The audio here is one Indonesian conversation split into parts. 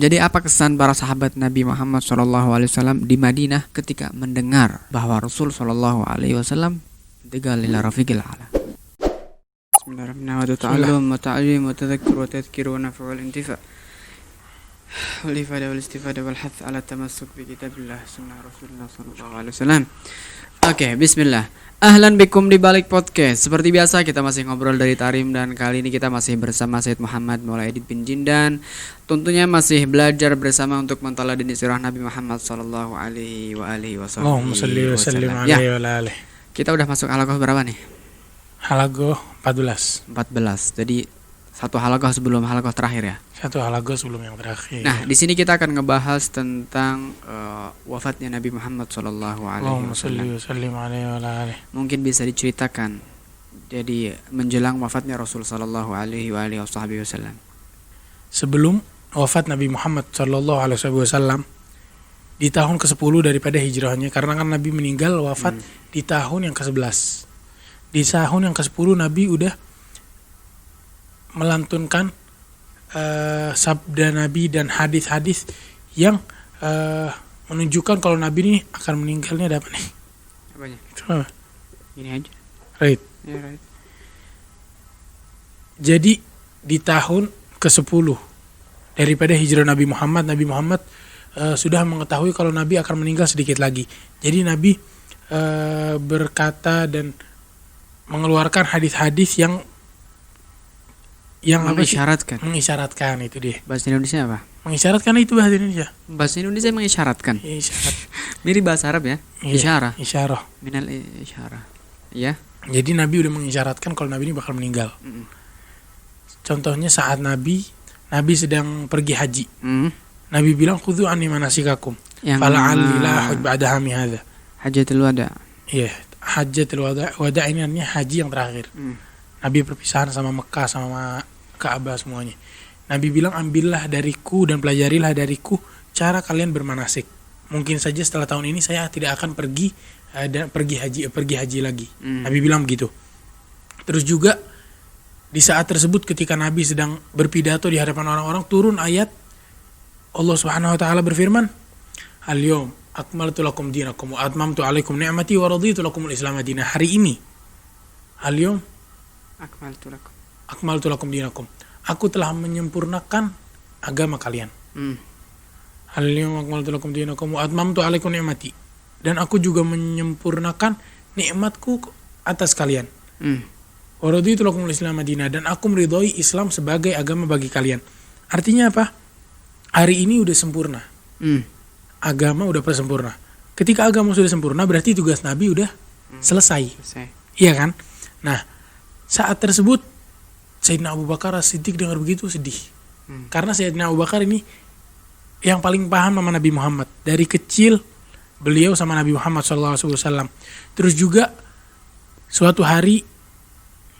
Jadi apa kesan para sahabat Nabi Muhammad SAW di Madinah ketika mendengar bahwa Rasul SAW tinggal ila rafiqil a'la? Bismillahirrahmanirrahim. Ta'allum wa ta'lim wa tadhakkur wa tadhkir wa naf'u wal intifa' wal ifada wal istifada wal hath ala tamassuk bi kitabillah sunnah Rasulullah SAW. Oke, bismillah. Ahlan bikum di balik podcast. Seperti biasa kita masih ngobrol dari Tarim dan kali ini kita masih bersama Said Muhammad Maulana Edit bin Jindan. Tentunya masih belajar bersama untuk menteladani sirah Nabi Muhammad sallallahu alaihi wasallam. Ya. Kita udah masuk halaqah berapa nih? Halaqah 14. Jadi satu halaqah sebelum halaqah terakhir ya. Satu halaqah sebelum yang terakhir. Nah, di sini kita akan ngebahas tentang wafatnya Nabi Muhammad sallallahu alaihi wasallam. Mungkin bisa diceritakan jadi menjelang wafatnya Rasul sallallahu alaihi wasallam. Sebelum wafat Nabi Muhammad sallallahu alaihi wasallam di tahun ke-10 daripada hijrahnya, karena kan Nabi meninggal wafat di tahun yang ke-11. Di tahun yang ke-10 Nabi udah melantunkan sabda Nabi dan hadis-hadis yang menunjukkan kalau Nabi ini akan meninggalnya. Ada apa nih? Apanya? Apa? Ini aja. Right. Ya, right. Jadi di tahun ke-10 daripada hijrah Nabi Muhammad sudah mengetahui kalau Nabi akan meninggal sedikit lagi. Jadi Nabi berkata mengeluarkan hadis-hadis yang mengisyaratkan itu dia. Bahasa Indonesia apa? Mengisyaratkan itu bahasa Indonesia. Bahasa Indonesia mengisyaratkan. Isyarat. Mirip bahasa Arab ya? Isyarah. Minal isyarah. Ya. Jadi Nabi udah mengisyaratkan kalau Nabi ini bakal meninggal. Contohnya saat Nabi sedang pergi haji. Nabi bilang khudhu anni manasikakum. Fala'alli la hujj ba'da hami hadza. Hajjatul wada. Iya, hajjatul wada ini artinya haji yang terakhir. Nabi perpisahan sama Mekah sama Ka'bah semuanya. Nabi bilang ambillah dariku dan pelajarilah dariku cara kalian bermanasik. Mungkin saja setelah tahun ini saya tidak akan pergi haji lagi. Nabi bilang begitu. Terus juga di saat tersebut ketika Nabi sedang berpidato di hadapan orang-orang, turun ayat Allah Subhanahu wa taala berfirman, "Al-yawm akmaltu lakum dinakum wa atmamtu 'alaikum ni'mati wa raditu lakumul Islam dinan." Hari ini al-yawm akmaltu lakum dinakum. Aku telah menyempurnakan agama kalian. Al-yawm akmaltu lakum dinakum wa atmamtu 'alaikum ni'mati. Dan aku juga menyempurnakan nikmatku atas kalian. Wa raditu lakumul Islam dinan, dan aku meridhoi Islam sebagai agama bagi kalian. Artinya apa? Hari ini udah sempurna. Agama udah sempurna. Ketika agama sudah sempurna berarti tugas Nabi udah selesai. Iya kan? Nah, saat tersebut Sayyidina Abu Bakar As-Siddiq dengar begitu sedih. Karena Sayyidina Abu Bakar ini yang paling paham sama Nabi Muhammad. Dari kecil beliau sama Nabi Muhammad SAW. Terus juga suatu hari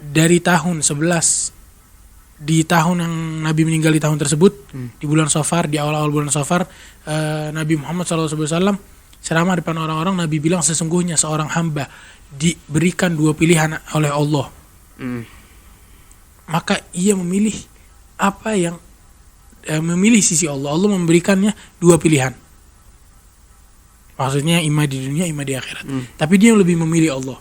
dari tahun 11, di tahun yang Nabi meninggal di tahun tersebut, di bulan Safar, di awal-awal bulan Safar, Nabi Muhammad SAW ceramah di depan orang-orang. Nabi bilang sesungguhnya seorang hamba diberikan 2 pilihan oleh Allah. Maka ia memilih apa yang memilih sisi Allah. Allah memberikannya 2 pilihan. Maksudnya imma di dunia, imma di akhirat. Tapi dia yang lebih memilih Allah.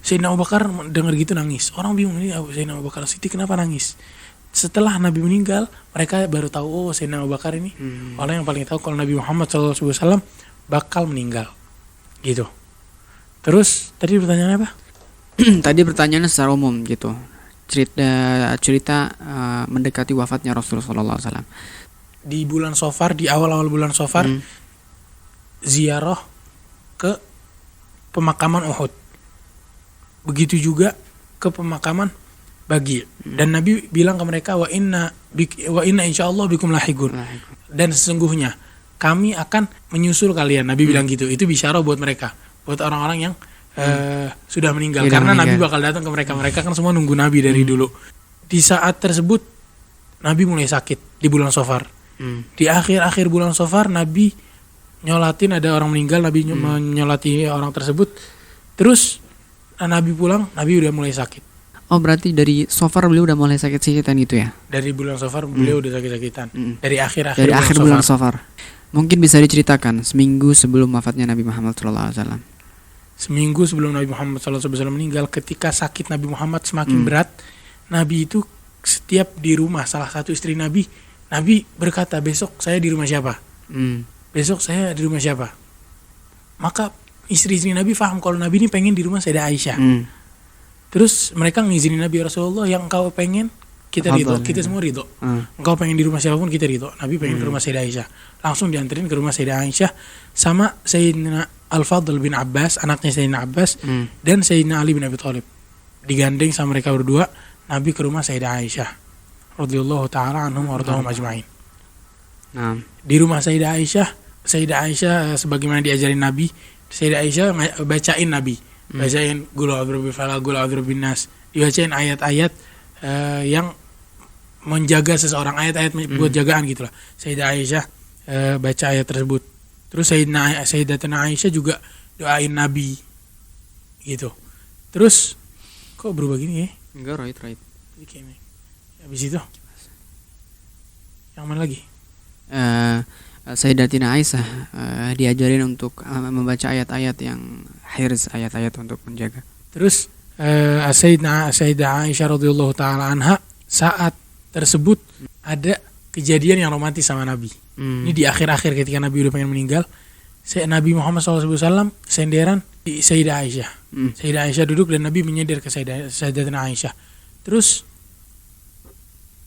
Sayyidina Abu Bakar dengar gitu nangis. Orang bingung, ini Sayyidina Abu Bakar Siddiq kenapa nangis? Setelah Nabi meninggal, mereka baru tahu, oh Sayyidina Abu Bakar ini orang yang paling tahu kalau Nabi Muhammad SAW bakal meninggal. Gitu. Terus tadi pertanyaannya apa? Tadi pertanyaannya secara umum gitu. Cerita mendekati wafatnya Rasulullah SAW. Di bulan Safar, di awal-awal bulan Safar, ziarah ke pemakaman Uhud. Begitu juga ke pemakaman Baqi'. Dan Nabi bilang ke mereka, wa inna insyaallah bikum lahiqun. Dan sesungguhnya kami akan menyusul kalian. Nabi bilang gitu. Itu bisyarah buat mereka, buat orang-orang yang sudah meninggal. Karena Nabi bakal datang ke mereka. Mereka kan semua nunggu Nabi dari dulu. Di saat tersebut Nabi mulai sakit di bulan Safar. Di akhir-akhir bulan Safar Nabi nyolatin, ada orang meninggal, Nabi menyolati orang tersebut. Terus Nabi pulang, Nabi udah mulai sakit. Oh, berarti dari Safar beliau udah mulai sakit-sakitan gitu ya? Dari bulan Safar beliau udah sakit-sakitan. Dari akhir Dari akhir bulan Safar. Mungkin bisa diceritakan seminggu sebelum wafatnya Nabi Muhammad SAW. Seminggu sebelum Nabi Muhammad SAW meninggal, ketika sakit Nabi Muhammad semakin berat, Nabi itu setiap di rumah salah satu istri Nabi berkata, besok saya di rumah siapa? Besok saya di rumah siapa? Maka istri-istri Nabi paham kalau Nabi ini pengen di rumah Sayyidah Aisyah. Terus mereka ngizinin Nabi, Rasulullah, yang engkau pengen kita ridho, kita semua ridho. Engkau pengen di rumah siapapun kita ridho. Nabi pengen ke rumah Sayyidah Aisyah. Langsung dianterin ke rumah Sayyidah Aisyah sama Sayyidina Al-Fadl bin Abbas, anaknya Sayyidina Abbas, dan Sayyidina Ali bin Abi Thalib. Digandeng sama mereka berdua, Nabi ke rumah Sayyidah Aisyah radhiyallahu taala anhum wa radhum ajma'in. Di rumah Sayyidah Aisyah sebagaimana diajarin Nabi, Sayyidah Aisyah bacain Nabi, bacain qul a'udzu birabbil falaq, qul a'udzu birabbin nas, dibacain ayat-ayat yang menjaga seseorang, ayat-ayat buat jagaan gitulah. Sayyidah Aisyah baca ayat tersebut. Terus Sayyidatuna Aisyah juga doain Nabi gitu. Terus kok berubah gini ya? Enggak, right. Habis itu yang mana lagi? Sayyidatina Aisyah diajarin untuk membaca ayat-ayat yang hirz, ayat-ayat untuk menjaga. Terus Sayyidah Aisyah radhiyallahu taala anha saat tersebut ada kejadian yang romantis sama Nabi. Ini di akhir-akhir ketika Nabi udah pengen meninggal, Nabi Muhammad SAW senderan di Sayyidah Aisyah. Sayyidah Aisyah duduk dan Nabi menyender ke Sayyidatina Aisyah. Terus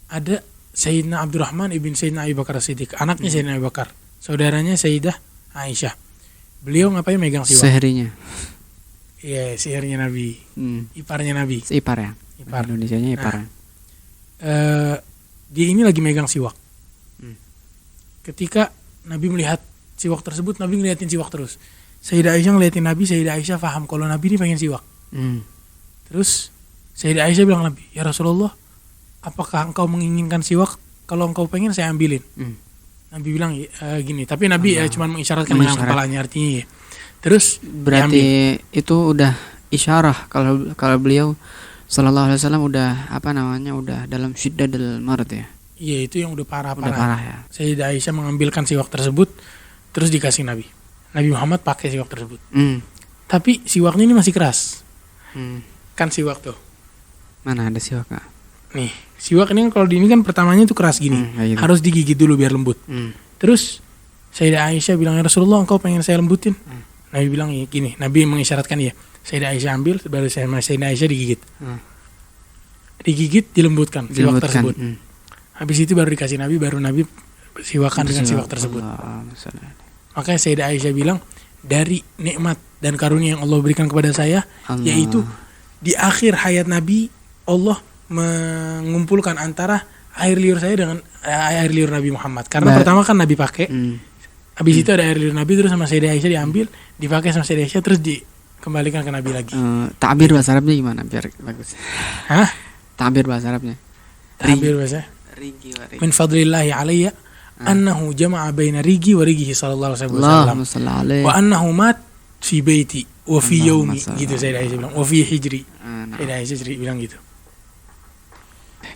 ada Sayyidina Abdurrahman ibn Sayyidina Abu Bakar Siddiq, anaknya Sayyidina Abu Bakar, saudaranya Sayyidah Aisyah. Beliau ngapain megang siwak? Seherinya. Iya, sihirnya Nabi. Iparnya Nabi. Ipar ya? Ipar. Indonesianya ipar. Nah, dia ini lagi megang siwak. Ketika Nabi melihat siwak tersebut, Nabi ngeliatin siwak terus. Sayyidah Aisyah ngeliatin Nabi, Sayyidah Aisyah paham kalau Nabi ini pengen siwak. Terus Sayyidah Aisyah bilang Nabi, ya Rasulullah, apakah engkau menginginkan siwak? Kalau engkau pengen saya ambilin. Nabi bilang gini, tapi Nabi cuma mengisyaratkan dengan kepalanya, artinya ya. Terus berarti itu udah isyarah kalau beliau sallallahu alaihi wasallam udah dalam syiddadul marad ya. Iya, itu yang udah parah ya. Sayyidah Aisyah mengambilkan siwak tersebut terus dikasih Nabi. Nabi Muhammad pakai siwak tersebut. Tapi siwaknya ini masih keras. Kan siwak tuh. Mana ada siwak, Kak? Nih, siwak ini kalau di ini kan pertamanya tuh keras gini. Gitu. Harus digigit dulu biar lembut. Terus Sayyidah Aisyah bilang, ya Rasulullah, engkau pengen saya lembutin? Nabi bilang ya gini, Nabi mengisyaratkan ya. Sayyidah Aisyah ambil, baru Sayyidah Aisyah digigit. Digigit, dilembutkan siwak tersebut. Habis itu baru dikasih Nabi, baru Nabi siwakan dengan siwak tersebut. Makanya Sayyidah Aisyah bilang, dari nikmat dan karunia yang Allah berikan kepada saya, yaitu di akhir hayat Nabi, Allah mengumpulkan antara air liur saya dengan air liur Nabi Muhammad. Karena pertama kan Nabi pakai, habis itu ada air liur Nabi, terus sama Sayyidah Aisyah diambil, dipakai sama Sayyidah Aisyah, terus dikembalikan ke Nabi lagi. Ta'bir bahasa Arabnya gimana biar bagus? Hah? Ta'bir bahasa Arabnya? Ta'bir bahasa? Min fadlillahi alayya annahu jama'a baina rigi wa rigihi sallallahu alaihi wasallam wa annahu mat fi baiti wa fi yaumi, gitu Sayyidah Aisyah bilang, wa fi hijri. Sayyidah Aisyah bilang gitu.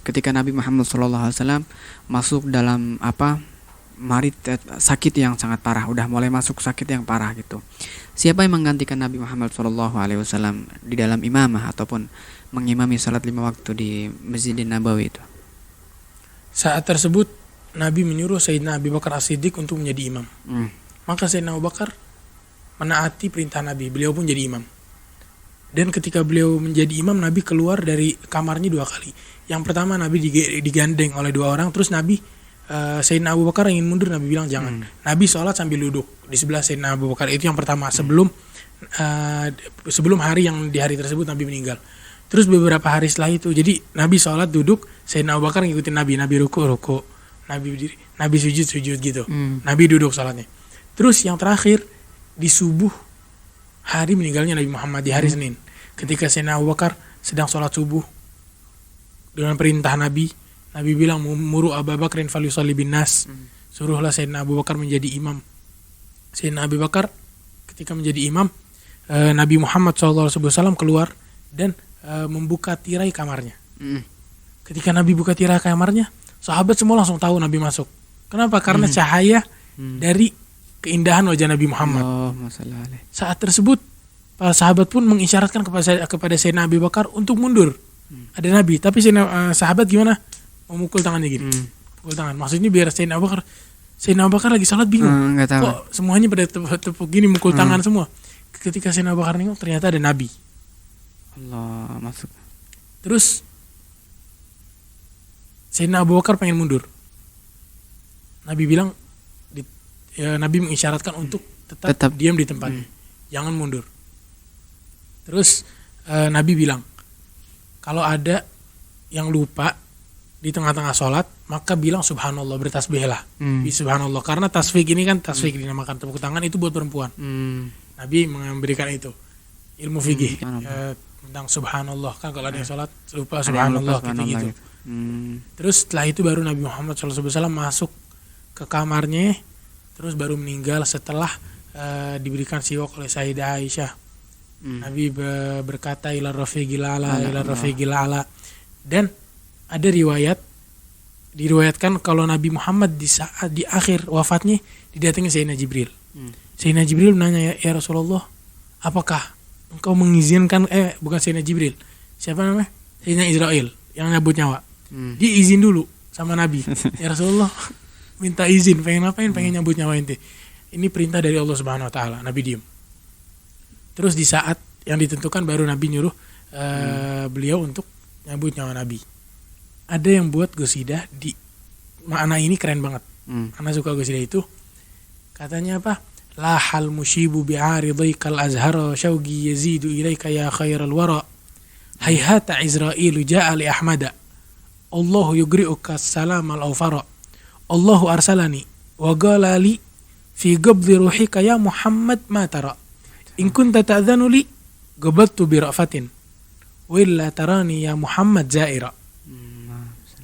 Ketika Nabi Muhammad SAW masuk dalam marid sakit yang sangat parah, udah mulai masuk sakit yang parah gitu. Siapa yang menggantikan Nabi Muhammad SAW di dalam imamah ataupun mengimami salat 5 waktu di Masjidin Nabawi itu? Saat tersebut Nabi menyuruh Sayyidina Abu Bakar As-Siddiq untuk menjadi imam. Maka Sayyidina Abu Bakar menaati perintah Nabi, beliau pun jadi imam. Dan ketika beliau menjadi imam, Nabi keluar dari kamarnya 2 kali. Yang pertama Nabi digandeng oleh 2 orang, terus Sayyidina Abu Bakar ingin mundur, Nabi bilang jangan. Nabi sholat sambil duduk di sebelah Sayyidina Abu Bakar. Itu yang pertama, sebelum hari yang di hari tersebut Nabi meninggal. Terus beberapa hari setelah itu, jadi Nabi sholat duduk, Sayyidina Abu Bakar ngikutin Nabi ruku, Nabi berdiri, Nabi sujud gitu. Nabi duduk sholatnya. Terus yang terakhir di subuh hari meninggalnya Nabi Muhammad, di hari Senin, ketika Sayyidina Abu Bakar sedang sholat subuh, dengan perintah Nabi bilang, muru Abu Bakrin falyusalli bin nas, suruhlah Sayyidina Abu Bakar menjadi imam. Sayyidina Abu Bakar ketika menjadi imam, Nabi Muhammad SAW keluar dan membuka tirai kamarnya. Mm. Ketika Nabi buka tirai kamarnya, sahabat semua langsung tahu Nabi masuk. Kenapa? Karena cahaya dari keindahan wajah Nabi Muhammad. Saat tersebut para sahabat pun mengisyaratkan kepada Sayyidina Abu Bakar untuk mundur. Ada Nabi, tapi sahabat gimana? Memukul tangannya gini. Pukul tangan. Maksudnya biar Sayyidina Abu Bakar lagi salat bingung. Kok semuanya pada tepuk gini mukul tangan semua. Ketika Sayyidina Abu Bakar nengok ternyata ada Nabi. Allah masuk. Terus Sayyidina Abu Bakar pengen mundur. Nabi bilang Nabi mengisyaratkan untuk tetap diam di tempatnya. Jangan mundur. Terus Nabi bilang, kalau ada yang lupa di tengah-tengah sholat, maka bilang subhanallah, bertasbihlah. Subhanallah, karena tasfik ini kan tasfik dinamakan tepuk tangan itu buat perempuan. Nabi memberikan itu ilmu fikih tentang subhanallah, kan kalau ada yang sholat lupa subhanallah gitu. Terus setelah itu baru Nabi Muhammad SAW masuk ke kamarnya, terus baru meninggal setelah diberikan siwak oleh Sayyidah Aisyah. Nabi berkata ila rafiqil ala. Dan ada diriwayatkan kalau Nabi Muhammad di saat di akhir wafatnya didatangi Sayyidina Jibril. Sayyidina Jibril menanya, ya Rasulullah, apakah engkau mengizinkan bukan Sayyidina Jibril, siapa namanya? Sayyidina Israel yang nyabut nyawa. Dia izin dulu sama Nabi. Ya Rasulullah, minta izin, pengen ngapain? Pengen nyabut nyawa ente. Ini perintah dari Allah Subhanahu wa taala. Nabi diem. Terus di saat yang ditentukan baru Nabi nyuruh beliau untuk nyabut nyawa Nabi. Ada yang buat gosidah di makna ini keren banget. Karena suka gosidah itu. Katanya apa? La hal musyibu bi'aridikal azhara syauqi yazidu ilaika ya khairal wara. Hayhata Izrailu ja'a li Ahmada. Allahu yugri'uka salam al-awfara. Allahu arsalani wa qala li fi qabdi ruhika ya Muhammad ma tara. In kunta ta'dhanu li qabadtu bi ra'fatin wa illa tarani ya Muhammad zaira.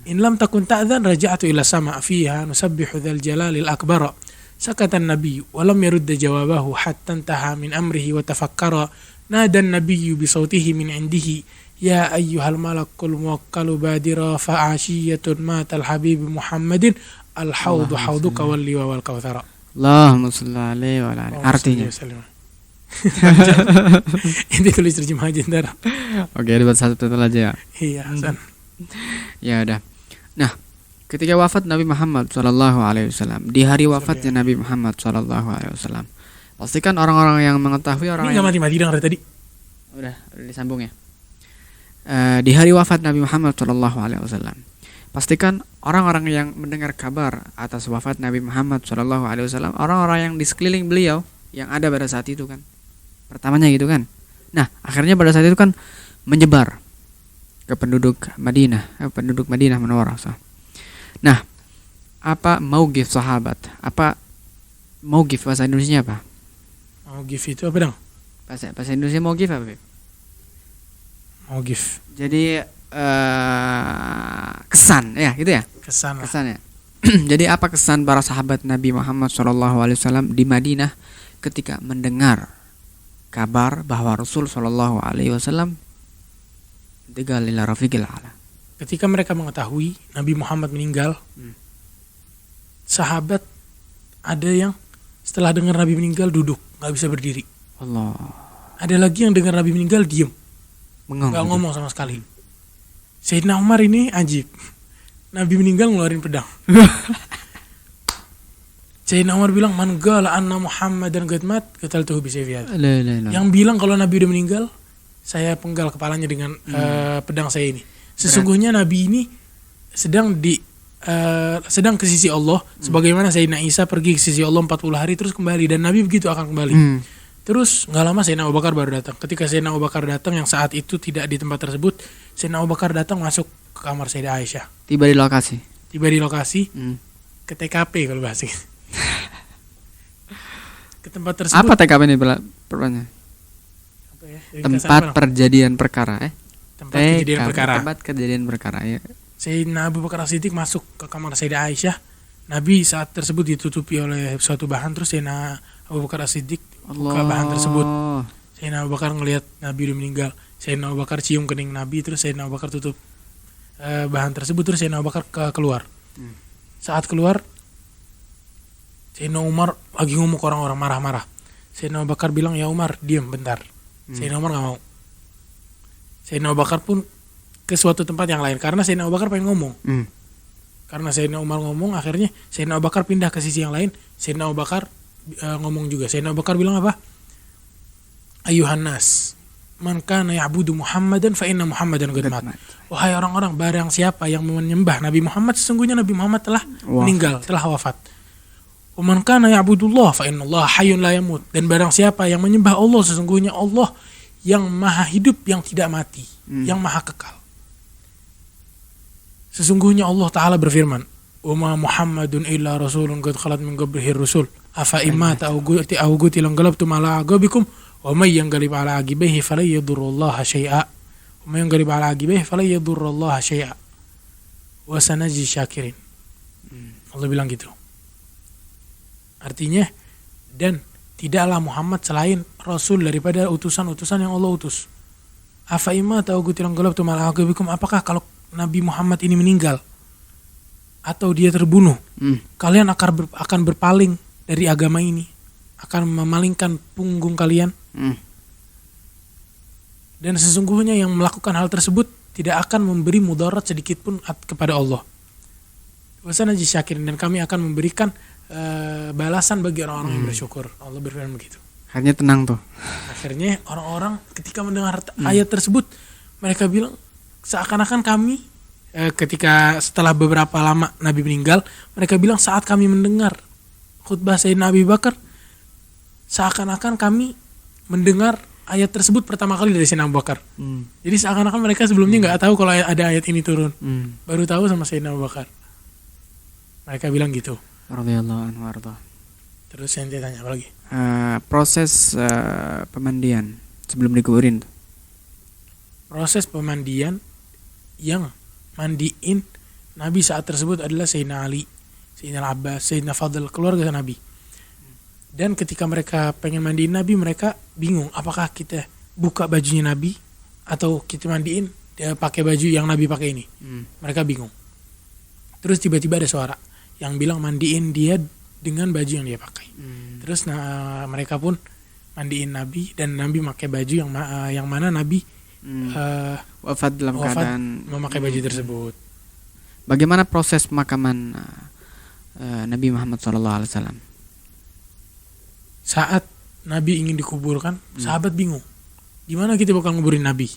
In lam takun ta'dhan raja'tu ila sama' fiha nusabbihu dzal jalalil akbar. Sakata an-nabiy wa lam yurd jawabahu hatta intaha min amrihi wa tafakkara. Nada an-nabiy bi sawtihi min 'indihi ya ayyuhal malakul muwakkalu badira fa 'ashiyatun matal habib Muhammadin al-haudu hauduka wal liwa wal kautsara. Allahumma shalli alaihi wa ala alihi. Artinya ini tulis terjemah aja ntar. Oke, dibuat satu total aja ya. Iya, Hasan. Ya udah. Nah, ketika wafat Nabi Muhammad SAW, di hari wafatnya Nabi Muhammad SAW, pastikan orang-orang yang mengetahui orang ini nggak mati-mati dari tadi. Udah disambung ya. Di hari wafat Nabi Muhammad SAW, pastikan orang-orang yang mendengar kabar atas wafat Nabi Muhammad SAW, orang-orang yang di sekeliling beliau yang ada pada saat itu kan, pertamanya gitu kan. Nah, akhirnya pada saat itu kan menyebar ke penduduk Madinah Munawwarah. Nah, apa maugif sahabat? Apa maugif bahasa Indonesia apa? Maugif itu apa dong? Bahasa Indonesia maugif apa? Maugif. Jadi kesan ya, gitu ya? Kesan ya. Jadi apa kesan para sahabat Nabi Muhammad SAW di Madinah ketika mendengar kabar bahwa Rasul SAW tinggal ila rafiqil ala? Ketika mereka mengetahui Nabi Muhammad meninggal, sahabat ada yang setelah dengar Nabi meninggal duduk, nggak bisa berdiri. Allah. Ada lagi yang dengar Nabi meninggal diem, nggak ngomong sama sekali. Sayyidina Umar ini ajib. Nabi meninggal ngeluarin pedang. Sayyidina Umar bilang, man qala anna Muhammadan qad mat qataltuhu bi sayfi. Yang bilang kalau Nabi udah meninggal, saya penggal kepalanya dengan pedang saya ini. Sesungguhnya Nabi ini sedang ke sisi Allah, sebagaimana Sayyidina Isa pergi ke sisi Allah 40 hari terus kembali, dan Nabi begitu akan kembali. Terus nggak lama Sayyidina Abu Bakar baru datang. Ketika Sayyidina Abu Bakar datang yang saat itu tidak di tempat tersebut, Sayyidina Abu Bakar datang masuk ke kamar Sayyidah Aisyah. Tiba di lokasi. Ke TKP kalau bahasa. Ke tempat tersebut. Apa TKP ini perbannya? Tempat perjadian perkara Tempat kejadian perkara ya. Sayyidina Abu Bakar As-Siddiq masuk ke kamar Sayyidah Aisyah. Nabi saat tersebut ditutupi oleh suatu bahan, terus Sayyidina Abu Bakar As-Siddiq buka bahan tersebut. Sayyidina Abu Bakar ngelihat Nabi udah meninggal. Sayyidina Abu Bakar cium kening Nabi, terus Sayyidina Abu Bakar tutup bahan tersebut, terus Sayyidina Abu Bakar keluar. Saat keluar, Sayyidina Umar lagi ngomong ke orang-orang marah-marah. Sayyidina Abu Bakar bilang, ya Umar, diam bentar. Sayyidina Umar gak mau. Sayyidina Abu Bakar pun ke suatu tempat yang lain, karena Sayyidina Abu Bakar pengen ngomong. Karena Sayyidina Umar ngomong, akhirnya Sayyidina Abu Bakar pindah ke sisi yang lain. Sayyidina Abu Bakar ngomong juga. Sayyidina Abu Bakar bilang apa? Ayuhan nas, man kana ya'budu Muhammadan fa inna Muhammadan qad mat. Wahai orang-orang, barang siapa yang menyembah Nabi Muhammad, sesungguhnya Nabi Muhammad telah meninggal, telah wafat. Wa man kana ya'budullah fa inna Allah hayyun la yamut. Dan barang siapa yang menyembah Allah, sesungguhnya Allah yang maha hidup, yang tidak mati, yang maha kekal. Sesungguhnya Allah Ta'ala berfirman, wa ma Muhammadun illa rasulun qad khalat min qablihi rusul afa imata aw qutilan qalabtum ala aqabikum wa may yanqalib ala aqibaihi falan yadurrullaha syai'a wa may yanqalib ala aqibaihi falan yadurrullaha syai'a wa sanajzi syakirin. Allah bilang gitu. Artinya, dan tidaklah Muhammad selain rasul daripada utusan-utusan yang Allah utus. Afa imata aw qutilan qalabtum ala aqabikum, apakah kalau Nabi Muhammad ini meninggal atau dia terbunuh, kalian akan berpaling dari agama ini, akan memalingkan punggung kalian. Dan sesungguhnya yang melakukan hal tersebut tidak akan memberi mudarat sedikit pun kepada Allah. Wasanajzi syakirin, dan kami akan memberikan balasan bagi orang-orang yang bersyukur. Allah berfirman begitu. Akhirnya tenang tuh. Akhirnya orang-orang ketika mendengar ayat tersebut, mereka bilang, seakan-akan kami ketika setelah beberapa lama Nabi meninggal, mereka bilang saat kami mendengar khutbah Sayyidina Abu Bakar, seakan-akan kami mendengar ayat tersebut pertama kali dari Sayyidina Abu Bakar. Jadi seakan-akan mereka sebelumnya nggak tahu kalau ada ayat ini turun, baru tahu sama Sayyidina Abu Bakar. Mereka bilang gitu. Radhiyallahu anhu warda. Terus yang dia tanya apa lagi? Proses pemandian sebelum dikuburin. Proses pemandian yang mandiin Nabi saat tersebut adalah Sayyidina Ali, Sayyidina Abbas, Sayyidina Fadl, keluarga Nabi. Dan ketika mereka pengen mandiin Nabi, mereka bingung apakah kita buka bajunya Nabi atau kita mandiin dia pakai baju yang Nabi pakai ini. Mereka bingung. Terus tiba-tiba ada suara yang bilang mandiin dia dengan baju yang dia pakai. Terus mereka pun mandiin Nabi, dan Nabi pakai baju yang mana Nabi wafat dalam keadaan memakai baju tersebut. Bagaimana proses pemakaman Nabi Muhammad SAW? Saat Nabi ingin dikuburkan, sahabat bingung, gimana kita bakal nguburin Nabi?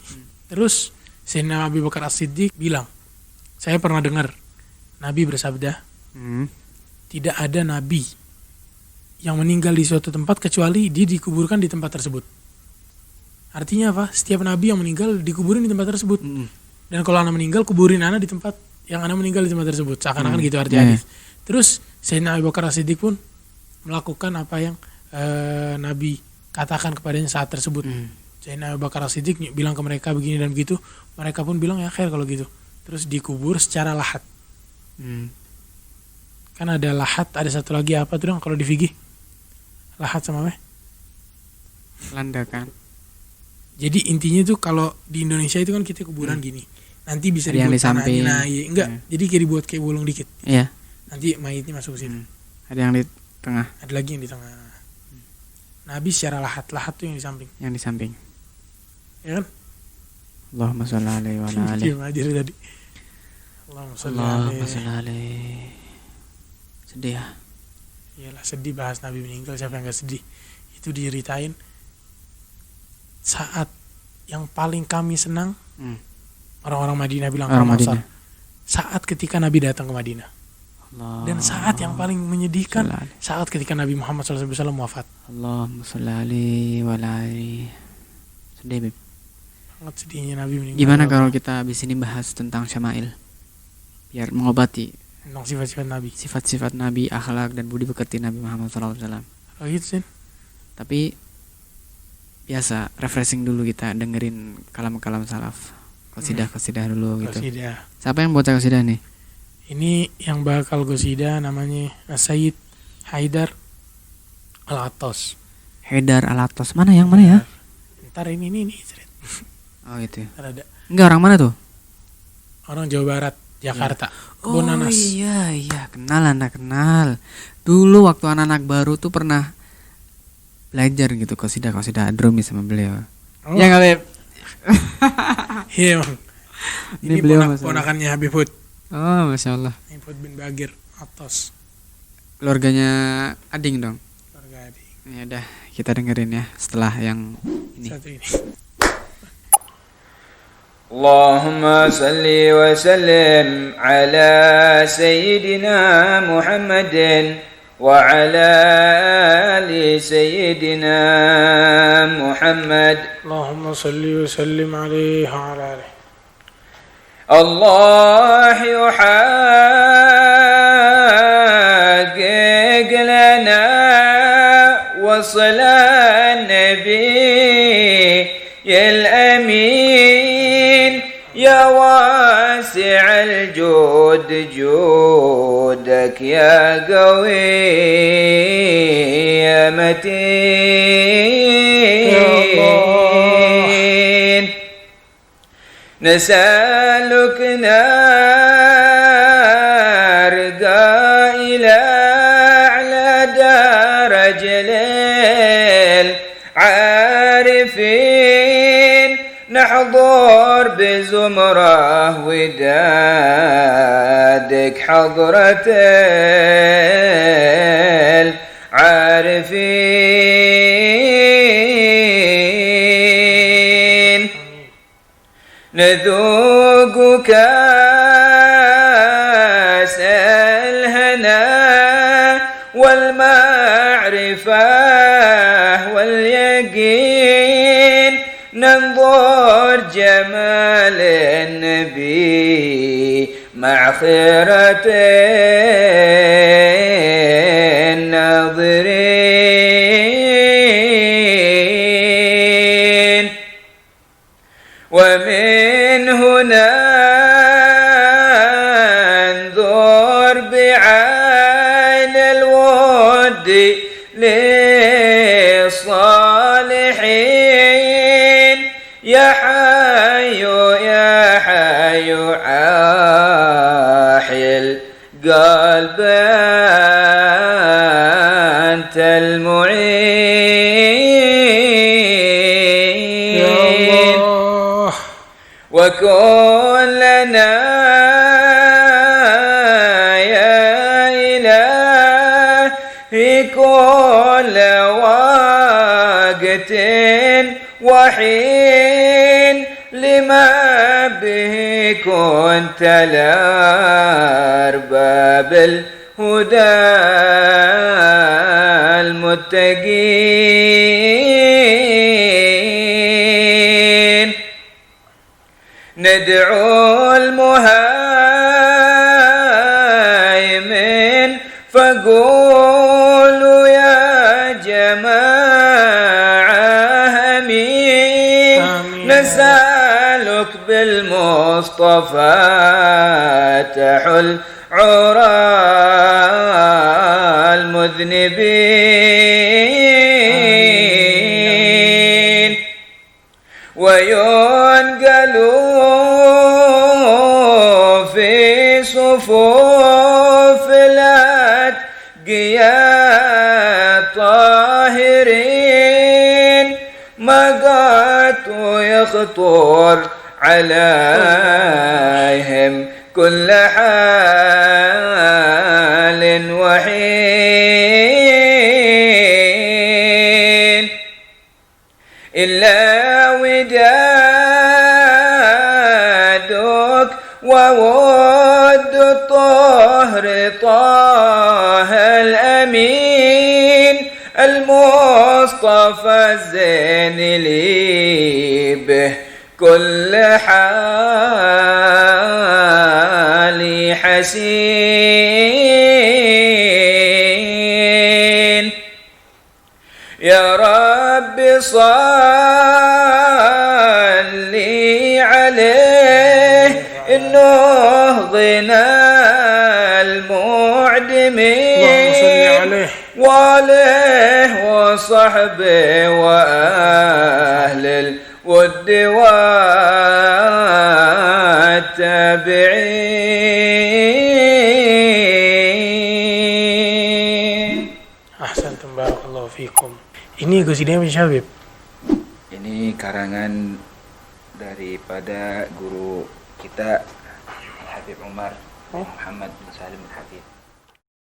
Terus Sayyidina Abu Bakar As-Siddiq bilang, saya pernah dengar Nabi bersabda, tidak ada Nabi yang meninggal di suatu tempat kecuali dia dikuburkan di tempat tersebut. Artinya apa? Setiap Nabi yang meninggal dikuburin di tempat tersebut. Dan kalau anak meninggal, kuburin anak di tempat yang anak meninggal di tempat tersebut. Seakan-akan gitu arti hadis. Terus Sayyidina Abu Bakar As-Siddiq pun melakukan apa yang Nabi katakan kepadanya saat tersebut. Sayyidina Abu Bakar As-Siddiq bilang ke mereka begini dan begitu. Mereka pun bilang ya khair kalau gitu. Terus dikubur secara lahat. Kan ada lahat, ada satu lagi apa tuh kalau di fikih? Lahat sama apa? Landakan. Jadi intinya tuh kalau di Indonesia itu kan kita kuburan gini. Nanti bisa ada dibuat yang di samping. Enggak. Jadi kayak dibuat kayak bolong dikit. Iya. Nanti mayitnya masuk ke situ. Ada yang di tengah. Ada lagi yang di tengah. Nabi secara lahat tuh yang di samping. Yang di samping. Ya kan? Allahumma sholli alaihi wa ala alihi. Diam aja tadi. Allahumma sholli alaihi. Sedih ya. Iyalah sedih bahas Nabi meninggal, siapa yang gak sedih. Itu diceritain saat yang paling kami senang. Orang-orang Madinah bilang saat ketika Nabi datang ke Madinah. Dan saat yang paling menyedihkan saat ketika Nabi Muhammad SAW wafat. Allahumma sholli alaihi wa ala alihi. Sedih, Bib. Sangat sedihnya Nabi meninggal. Gimana kalau kita habis ini bahas tentang syama'il? Biar mengobati tentang sifat-sifat Nabi. Sifat-sifat Nabi, akhlak dan budi pekerti Nabi Muhammad SAW. Oh gitu sih. Tapi biasa refreshing dulu kita dengerin kalam-kalam salaf. Qasidah dulu gitu. Qasidah. Siapa yang baca qasidah nih? Ini yang bakal qasidah namanya Sayyid Haidar Al-Attas. Haidar Al-Attas. Mana yang mana ya? Ntar ini. Oh itu. Ada. Enggak, orang mana tuh? Orang Jawa Barat, Jakarta. Kebun Oh nanas. iya, kenal. Dulu waktu anak-anak baru tuh pernah belajar gitu kosidah Adrumi sama beliau. Oh. Ya nggak, Beb? Iya, Bang. Ini beliau ponakannya Habib Hud. Oh, Masya Allah. Habib Hud bin Bagir Atos. Keluarganya Ading dong. Keluarga Adi. Ya udah, kita dengerin ya setelah yang ini. Satu ini. اللهم صل وسلم على سيدنا محمد وعلى آل سيدنا محمد اللهم صل وسلم عليه وعلى آله. الله يحقق لنا وصل النبي الأمين يا واسع الجود جودك يا قوي يا متين نسألك نرقى إلى أعلى درج للعارفين نحضر بزمره ودادك حضرة العارفين نذوق كاس الهنا والمعرفة واليقين ننظر جمال النبي مع خيرة الناظرين ومن هنا انظر بعين الود للصالحين يا حي عاحي القلب أنت المعين يا الله. وكن لنا يا إلهي كل وقت وحين لما به كنت لأرباب الهدى المتقين ندعو المهيمن فقولوا يا جماعة أمين نسألك بالمصطفى تحل عرى المذنبين وينقلوا في صفوف الأتقياء طاهرين مقات يخطر عليهم كل حال وحين إلا ودادك وود الطهر طه الأمين المصطفى الزين لي به كل حالي حسين يا رب صلي عليه النهضنا المعدمين وآله وصحبه وأهل والتابعين. Ahsantum barakallahu fikum. Ini qasidahnya Mas Syabib. Ini karangan daripada guru kita Habib Umar Muhammad bin Salim Al-Habib.